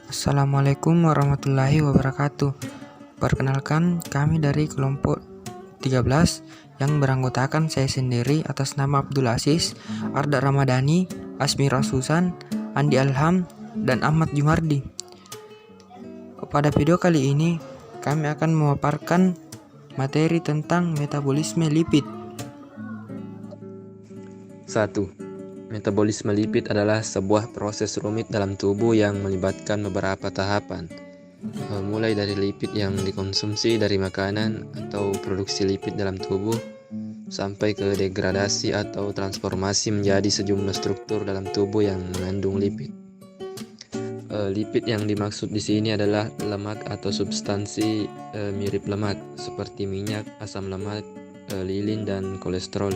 Assalamualaikum warahmatullahi wabarakatuh. Perkenalkan, kami dari kelompok 13 yang beranggotakan saya sendiri atas nama Abdul Aziz, Arda Ramadhani, Asmira Susan, Andi Alham, dan Ahmad Jumardi. Pada video kali ini, kami akan memaparkan materi tentang metabolisme lipid. 1. Metabolisme lipid adalah sebuah proses rumit dalam tubuh yang melibatkan beberapa tahapan, mulai dari lipid yang dikonsumsi dari makanan atau produksi lipid dalam tubuh, sampai ke degradasi atau transformasi menjadi sejumlah struktur dalam tubuh yang mengandung lipid. Lipid yang dimaksud di sini adalah lemak atau substansi mirip lemak seperti minyak, asam lemak, lilin, dan kolesterol.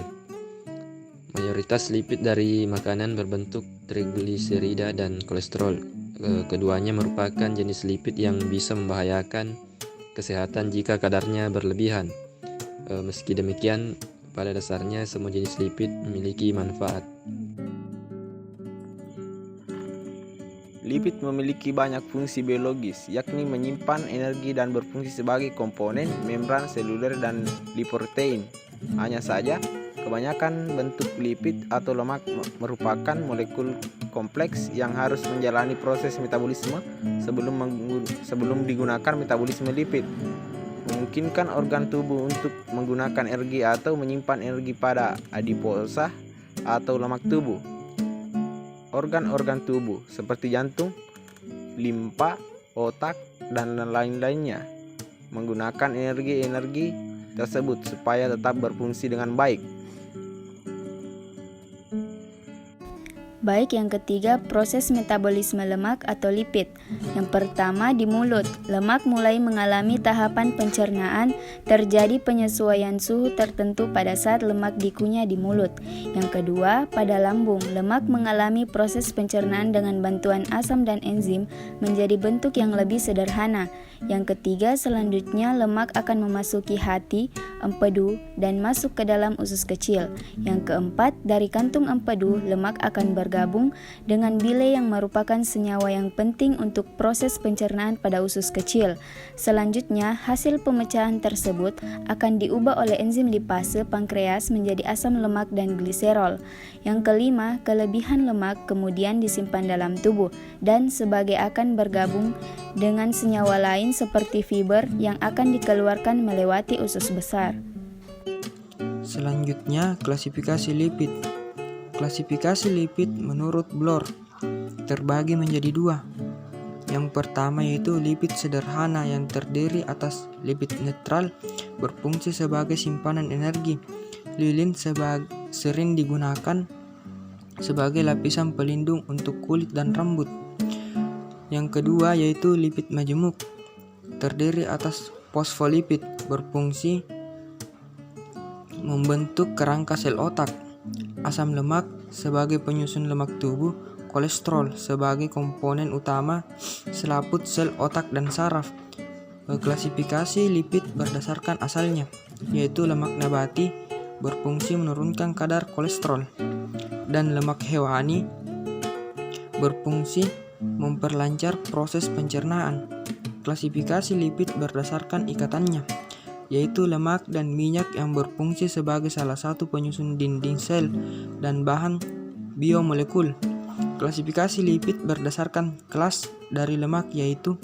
Mayoritas lipid dari makanan berbentuk trigliserida dan kolesterol. Keduanya merupakan jenis lipid yang bisa membahayakan kesehatan jika kadarnya berlebihan. Meski demikian, pada dasarnya semua jenis lipid memiliki manfaat. Lipid memiliki banyak fungsi biologis, yakni menyimpan energi dan berfungsi sebagai komponen membran seluler dan lipoprotein. Hanya saja, kebanyakan bentuk lipid atau lemak merupakan molekul kompleks yang harus menjalani proses metabolisme sebelum digunakan metabolisme lipid. Memungkinkan organ tubuh untuk menggunakan energi atau menyimpan energi pada adiposa atau lemak tubuh. Organ-organ tubuh seperti jantung, limpa, otak, dan lain-lainnya menggunakan energi tersebut supaya tetap berfungsi dengan baik. Baik, yang ketiga, proses metabolisme lemak atau lipid. Yang pertama, di mulut, lemak mulai mengalami tahapan pencernaan, terjadi penyesuaian suhu tertentu pada saat lemak dikunyah di mulut. Yang kedua, pada lambung, lemak mengalami proses pencernaan dengan bantuan asam dan enzim menjadi bentuk yang lebih sederhana. Yang ketiga, selanjutnya lemak akan memasuki hati, empedu, dan masuk ke dalam usus kecil. Yang keempat, dari kantung empedu, lemak akan bergabung dengan bile yang merupakan senyawa yang penting untuk proses pencernaan pada usus kecil. Selanjutnya, hasil pemecahan tersebut akan diubah oleh enzim lipase pankreas menjadi asam lemak dan gliserol. Yang kelima, kelebihan lemak kemudian disimpan dalam tubuh dan sebagai akan bergabung dengan senyawa lain seperti fiber yang akan dikeluarkan melewati usus besar. Selanjutnya, klasifikasi lipid. Klasifikasi lipid menurut Bloor terbagi menjadi dua. Yang pertama yaitu lipid sederhana yang terdiri atas lipid netral berfungsi sebagai simpanan energi. Lilin sering digunakan sebagai lapisan pelindung untuk kulit dan rambut. Yang kedua yaitu lipid majemuk, terdiri atas fosfolipid berfungsi membentuk kerangka sel otak, asam lemak sebagai penyusun lemak tubuh, kolesterol sebagai komponen utama selaput sel otak dan saraf. Klasifikasi lipid berdasarkan asalnya, yaitu lemak nabati berfungsi menurunkan kadar kolesterol, dan lemak hewani berfungsi memperlancar proses pencernaan. Klasifikasi lipid berdasarkan ikatannya, yaitu lemak dan minyak yang berfungsi sebagai salah satu penyusun dinding sel dan bahan biomolekul. Klasifikasi lipid berdasarkan kelas dari lemak, yaitu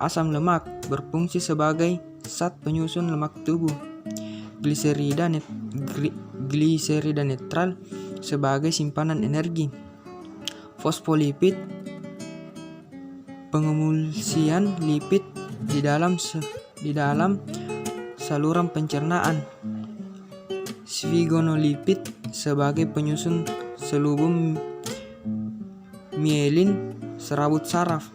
asam lemak berfungsi sebagai zat penyusun lemak tubuh, gliserida netral sebagai simpanan energi, fosfolipid pengemulsian lipid di dalam saluran pencernaan, sfigonolipid sebagai penyusun selubung mielin serabut saraf,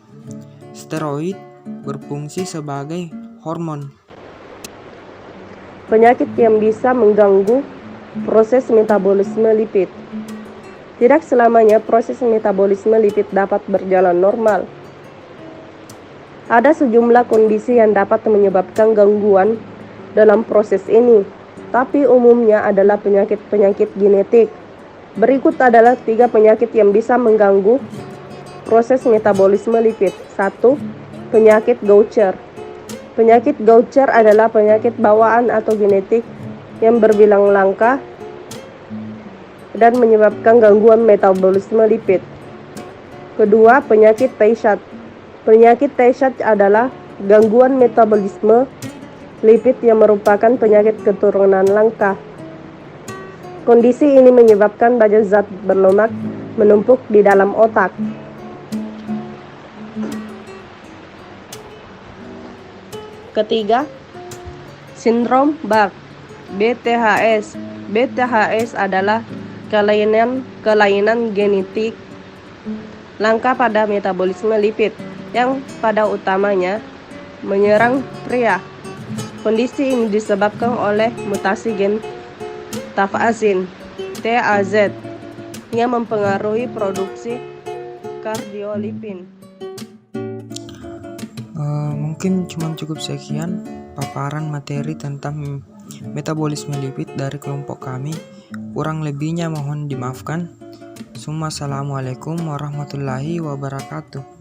steroid berfungsi sebagai hormon. Penyakit yang bisa mengganggu proses metabolisme lipid. Tidak selamanya proses metabolisme lipid dapat berjalan normal. Ada sejumlah kondisi yang dapat menyebabkan gangguan dalam proses ini, tapi umumnya adalah penyakit-penyakit genetik. Berikut adalah 3 penyakit yang bisa mengganggu proses metabolisme lipid. 1. Penyakit Gaucher. Penyakit Gaucher adalah penyakit bawaan atau genetik yang berbilang langka dan menyebabkan gangguan metabolisme lipid. Kedua, penyakit Tay Sachs. Penyakit Tay Sachs adalah gangguan metabolisme lipid yang merupakan penyakit keturunan langka. Kondisi ini menyebabkan banyak zat berlemak menumpuk di dalam otak. Ketiga, sindrom BART, BTHS. BTHS adalah kelainan genetik langka pada metabolisme lipid yang pada utamanya menyerang pria. Kondisi ini disebabkan oleh mutasi gen tafazin TAZ yang mempengaruhi produksi kardiolipin. Mungkin cuma cukup sekian paparan materi tentang metabolisme lipid dari kelompok kami. Kurang lebihnya mohon dimaafkan. Assalamualaikum warahmatullahi wabarakatuh.